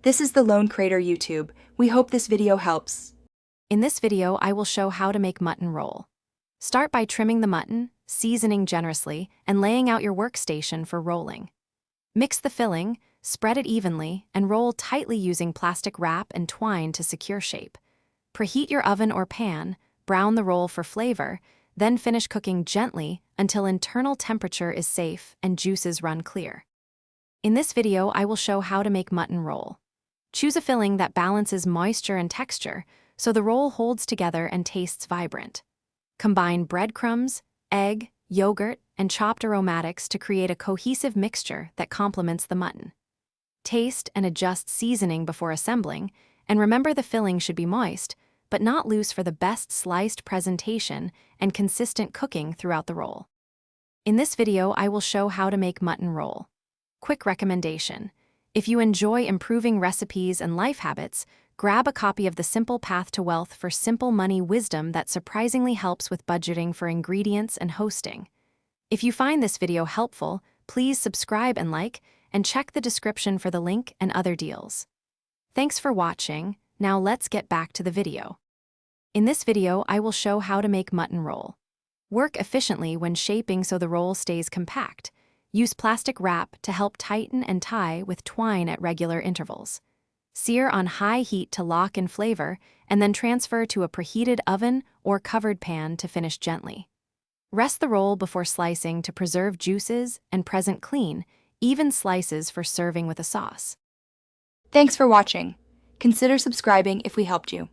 This is the Lone Crater YouTube. We hope this video helps. In this video, I will show how to make mutton roll. Start by trimming the mutton, seasoning generously, and laying out your workstation for rolling. Mix the filling, spread it evenly, and roll tightly using plastic wrap and twine to secure shape. Preheat your oven or pan, brown the roll for flavor, then finish cooking gently until internal temperature is safe and juices run clear. In this video, I will show how to make mutton roll. Choose a filling that balances moisture and texture so the roll holds together and tastes vibrant. Combine breadcrumbs, egg, yogurt, and chopped aromatics to create a cohesive mixture that complements the mutton. Taste and adjust seasoning before assembling, and remember the filling should be moist, but not loose for the best sliced presentation and consistent cooking throughout the roll. In this video, I will show how to make mutton roll. Quick recommendation: if you enjoy improving recipes and life habits, grab a copy of The Simple Path to Wealth for simple money wisdom that surprisingly helps with budgeting for ingredients and hosting. If you find this video helpful, please subscribe and like, and check the description for the link and other deals. Thanks for watching. Now let's get back to the video. In this video, I will show how to make mutton roll. Work efficiently when shaping so the roll stays compact. Use plastic wrap to help tighten and tie with twine at regular intervals. Sear on high heat to lock in flavor, and then transfer to a preheated oven or covered pan to finish gently. Rest the roll before slicing to preserve juices and present clean, even slices for serving with a sauce. Thanks for watching. Consider subscribing if we helped you.